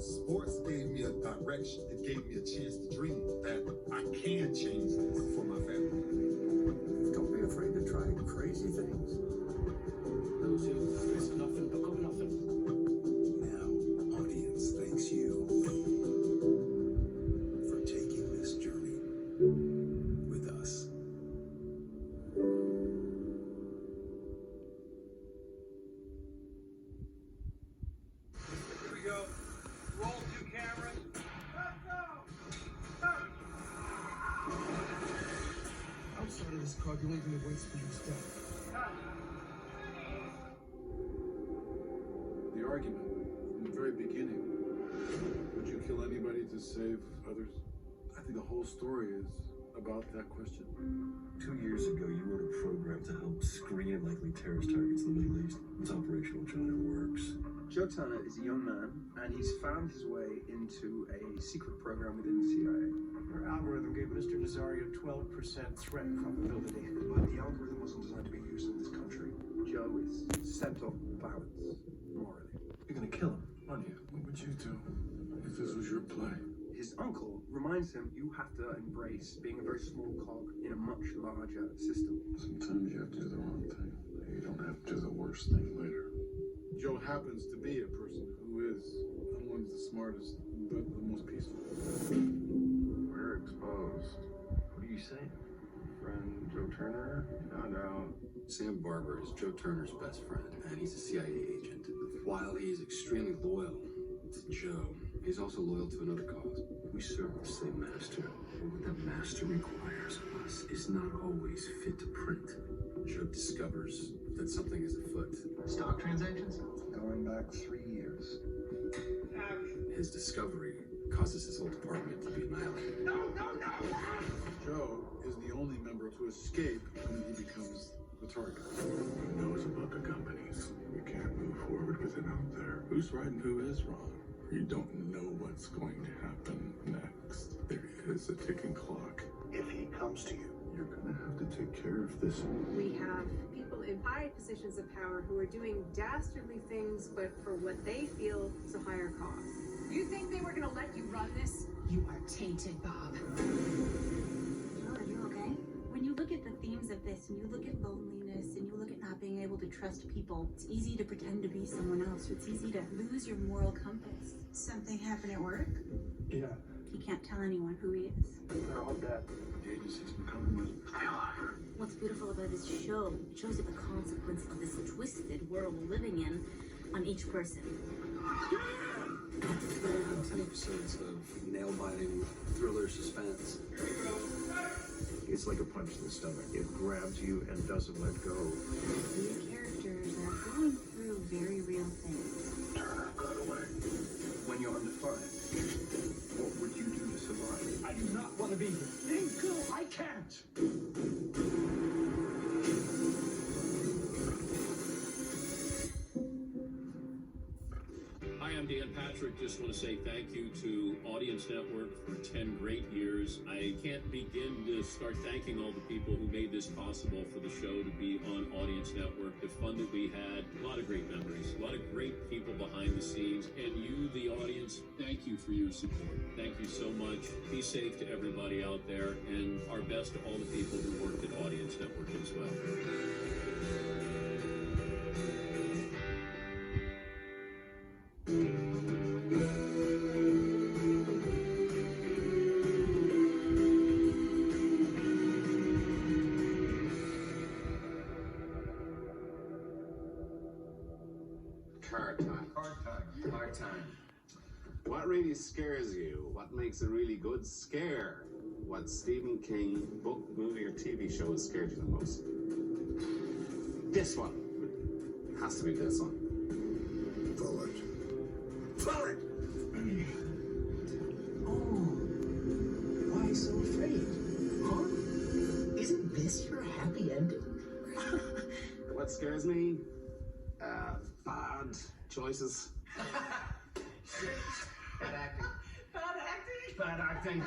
Sports gave me a direction. It gave me a chance to dream that I can change for my family. Don't be afraid to try crazy things. Those who risk nothing but go nothing. Now, audience thanks you for taking this journey with us. Here we go. Roll 2 cameras. Let's go! Outside of this car, the only thing that waits for you is death. The argument from the very beginning, would you kill anybody to save others? I think the whole story is about that question. 2 years ago, you wrote a program to help screen likely terrorist targets in the Middle East. It's operational, John. It works. Joe Turner is a young man, and he's found his way into a secret program within the CIA. Our algorithm gave Mr. Nazario 12% threat probability. But the algorithm wasn't designed to be used in this country. Joe is set off balance morally. You're gonna kill him, aren't you? What would you do if this was your play? His uncle reminds him you have to embrace being a very small cog in a much larger system. Sometimes you have to do the wrong thing. You don't have to do the worst thing later. Joe happens to be a person who is not only the smartest, but the most peaceful. We're exposed. What are you saying? Friend Joe Turner found out. Sam Barber is Joe Turner's best friend, and he's a CIA agent. While he's extremely loyal to Joe, he's also loyal to another cause. We serve the same master, but what that master requires of us is not always fit to print. Joe discovers that something is afoot. Stock transactions? Going back 3 years. His discovery causes his whole department to be annihilated. No, no, no! Joe is the only member to escape when he becomes the target. Who knows about the companies? We can't move forward with it out there. Who's right and who is wrong? You don't know what's going to happen next. There is a ticking clock. If he comes to you, You're gonna have to take care of this. We have people in high positions of power who are doing dastardly things, but for what they feel is a higher cause. You think they were going to let you run this? You are tainted, Bob. Joe, are you okay? When you look at the themes of this, and you look at loneliness, and you look at not being able to trust people, it's easy to pretend to be someone else. It's easy to lose your moral compass. Something happened at work? Yeah. He can't tell anyone who he is. They're all dead. The agency's been compromised. What's beautiful about this show, it shows you the consequence of this twisted world we're living in on each person. 10 episodes of nail-biting thriller suspense. It's like a punch in the stomach. It grabs you and doesn't let go. These characters are going through very real things. Turner got away. When you're under fire, what would you do to survive? I do not want to be here. Then go, I can't. Hi, I'm Dan Patrick. Just want to say thank you to Audience Network for 10 great years. I can't begin to start thanking all the people who made this possible for the show to be on Audience Network. The fun that we had, a lot of great memories, a lot of great people behind the scenes, and you, the audience, thank you for your support. Thank you so much. Be safe to everybody out there, and our best to all the people who worked at Audience Network as well. Card time. Card time. What really scares you? What makes a really good scare? What Stephen King book, movie, or TV show has scared you the most? This one. It has to be this one. Bullet. Bullet! Oh, why so afraid? Huh? Isn't this your happy ending? What scares me? Bad choices. Bad acting. Bad acting? Bad acting.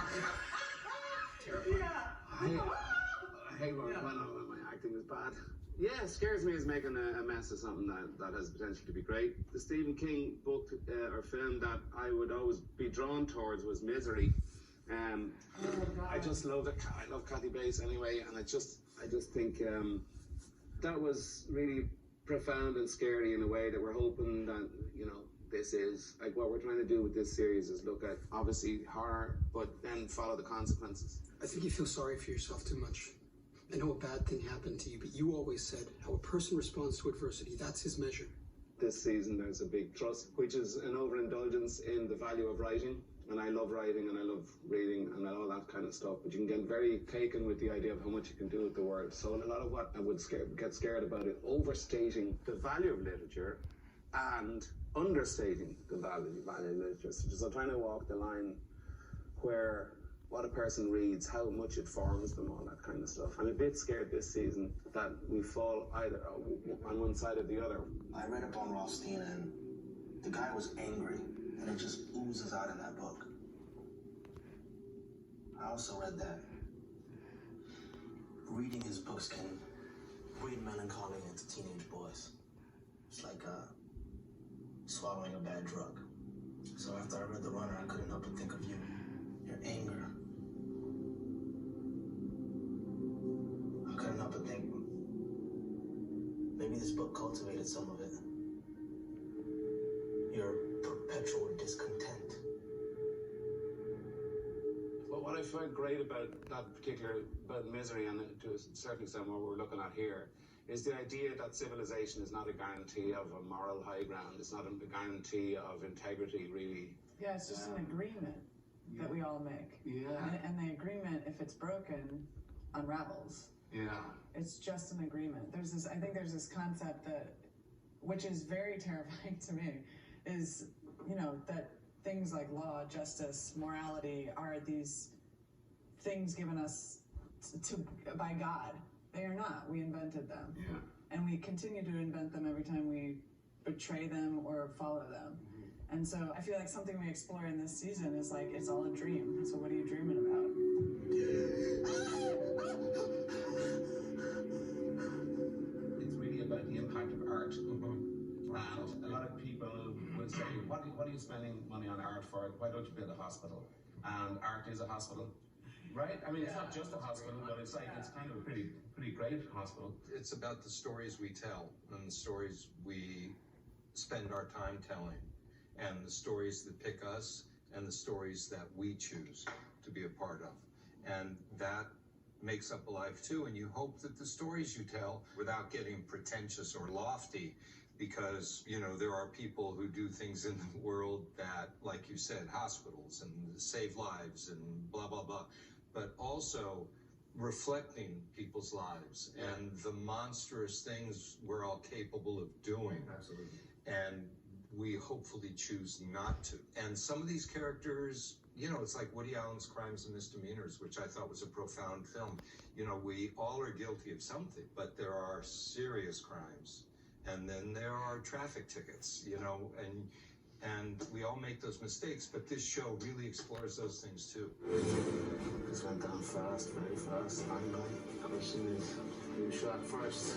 Yeah. I hate when my acting is bad. Yeah, it scares me as making a mess of something that has potential to be great. The Stephen King book or film that I would always be drawn towards was Misery. I just love it. I love Kathy Bates anyway, and I just think that was really profound and scary in a way that we're hoping that, you know, this is like what we're trying to do with this series is look at obviously horror, but then follow the consequences. I think you feel sorry for yourself too much. I know a bad thing happened to you, but you always said how a person responds to adversity, that's his measure. This season there's a big trust, which is an overindulgence in the value of writing. And I love writing and I love reading and all that kind of stuff, but you can get very taken with the idea of how much you can do with the word. So a lot of what I would get scared about it, overstating the value of literature and understating the value of literature. So trying to walk the line where what a person reads, how much it forms them, all that kind of stuff. I'm a bit scared this season that we fall either on one side or the other. I read up on Rothstein and the guy was angry, and it just oozes out in that book. I also read that reading his books can breed melancholy into teenage boys. It's like swallowing a bad drug. So after I read The Runner, I couldn't help but think of you. Your anger. I couldn't help but think maybe this book cultivated some of it. Your perpetual discontent. But what I find great about that particular, about Misery, and to a certain extent what we're looking at here, is the idea that civilization is not a guarantee of a moral high ground. It's not a guarantee of integrity, really. Yeah, it's just an agreement that we all make. Yeah. And the agreement, if it's broken, unravels. Yeah. It's just an agreement. I think there's this concept that, which is very terrifying to me, is, you know, that things like law, justice, morality are these things given us by God. They are not. We invented them. Yeah. And we continue to invent them every time we betray them or follow them. And so I feel like something we explore in this season is like, it's all a dream. So what are you dreaming about? It's really about the impact of art. And a lot of people would say, what are you spending money on art for? Why don't you build a hospital? And art is a hospital, right? I mean, it's not just a hospital, but it's like, it's kind of a pretty great hospital. It's about the stories we tell and the stories we spend our time telling, and the stories that pick us and the stories that we choose to be a part of. And that makes up a life too. And you hope that the stories you tell, without getting pretentious or lofty, because, you know, there are people who do things in the world that, like you said, hospitals and save lives and blah, blah, blah, but also reflecting people's lives and the monstrous things we're all capable of doing. Absolutely. And we hopefully choose not to. And some of these characters, you know, it's like Woody Allen's Crimes and Misdemeanors, which I thought was a profound film. You know, we all are guilty of something, but there are serious crimes. And then there are traffic tickets, you know, and we all make those mistakes, but this show really explores those things too. This went down fast, very fast. The question is, who shot first?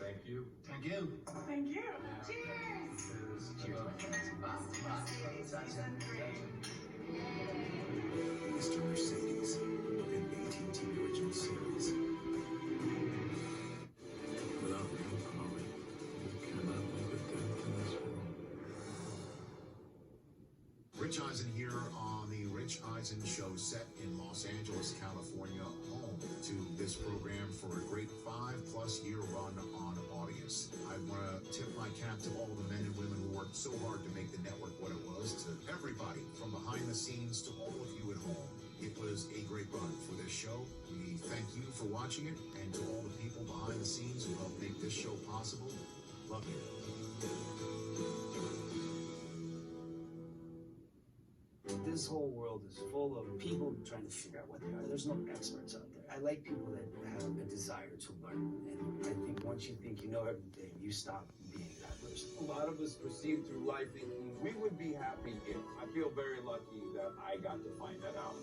Thank you. Thank you. Thank you. Mr. Mercedes, an AT&T original series. Without you, Chloe, you cannot make a dent in this world. Rich Eisen here on the Rich Eisen Show, set in Los Angeles, California, home to this program for a great 5+ year run on Audience. I want to tip my cap to all the men and women who worked so hard to make the network what it was, to everybody from behind the scenes to all of you at home. It was a great run for this show. We thank you for watching it, and to all the people behind the scenes who helped make this show possible, love you. This whole world is full of people trying to figure out what they are. There's no experts out there. I like people that have a desire to learn. And I think one once you think you know everything, you stop being that person. A lot of us proceed through life thinking we would be happy if. I feel very lucky that I got to find that out.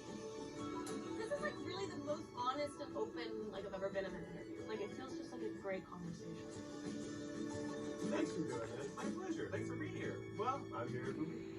This is like really the most honest and open like I've ever been in an interview. Like it feels just like a great conversation. Thanks for doing this. My pleasure. Thanks for being here. Well, I'm here for me.